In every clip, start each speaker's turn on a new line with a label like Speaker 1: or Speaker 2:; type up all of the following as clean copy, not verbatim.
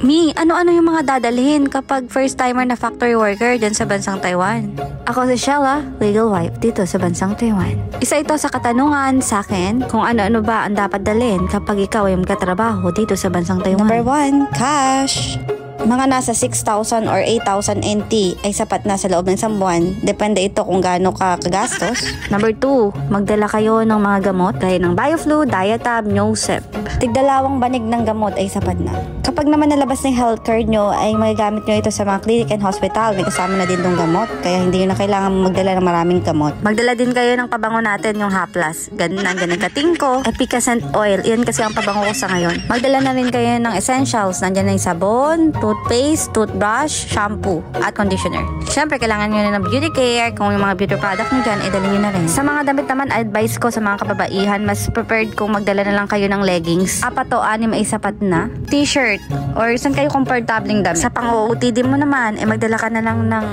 Speaker 1: Mi, ano-ano yung mga dadalhin kapag first timer na factory worker dyan sa bansang Taiwan? Ako si Shella, legal wife dito sa bansang Taiwan. Isa ito sa katanungan sa akin kung ano-ano ba ang dapat dalhin kapag ikaw ay magkatrabaho dito sa bansang Taiwan. Number 1, cash. Mga nasa 6,000 or 8,000 NT ay sapat na sa loob ng isang buwan. Depende ito kung gaano ka kagastos. Number 2, magdala kayo ng mga gamot gaya ng Bioflu, Diatab, Nosep. Tigdalawang banig ng gamot ay sapat na. Kapag naman nalabas ng health card nyo, ay magagamit nyo ito sa mga clinic and hospital. May kasama na din itong gamot, kaya hindi nyo na kailangan magdala ng maraming gamot. Magdala din kayo ng pabango natin, yung Haplas. Nandiyan ng Katingko, Epicacent Oil. Yan kasi ang pabango ko sa ngayon. Magdala na rin kayo ng essentials. Nandiyan na yung sabon, toothpaste, toothbrush, shampoo, at conditioner. Siyempre, kailangan nyo na ng beauty care. Kung yung mga beauty product nyo dyan, dalhin nyo na rin. Sa mga damit naman, advice ko sa mga kababaihan, mas prepared kung magdala na lang kayo ng leggings. 4 o 6 ay sapat na. T-shirt, or saan kayo komportabling damit. Sa pang-OOTD mo naman, magdala ka na lang ng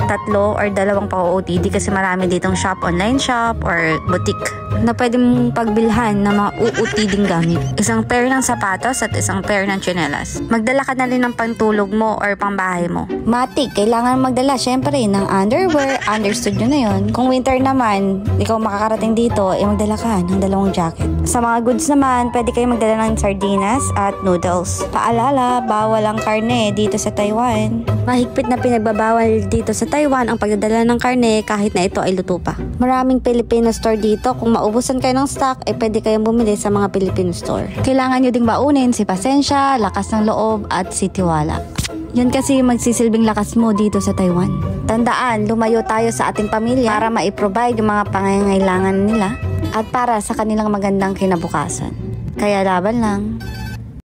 Speaker 1: 3 or 2 pang-OOTD kasi marami ditong shop, online shop, or boutique na pwede mong pagbilhan ng mga OOTD gamit. Isang pair ng sapatos at isang pair ng tsinelas. Magdala ka na rin ng pantulog mo or pangbahay mo. Matik, kailangan magdala syempre ng underwear, understood nyo na yun. Kung winter naman, ikaw makakarating dito, magdala ka ng 2 jacket. Sa mga goods naman, pwede kayo magdala ng sardinas at noodles. Paalala, bawal ang karne dito sa Taiwan. Mahigpit na pinagbabawal dito sa Taiwan ang pagdadala ng karne kahit na ito ay luto pa. Maraming Filipino store dito. Kung maubusan kayo ng stock, pwede kayong bumili sa mga Filipino store. Kailangan nyo ding baunin si pasensya, lakas ng loob at si tiwala. Yan kasi yung magsisilbing lakas mo dito sa Taiwan. Tandaan, lumayo tayo sa ating pamilya para ma-provide yung mga pangangailangan nila at para sa kanilang magandang kinabukasan. Kaya laban lang.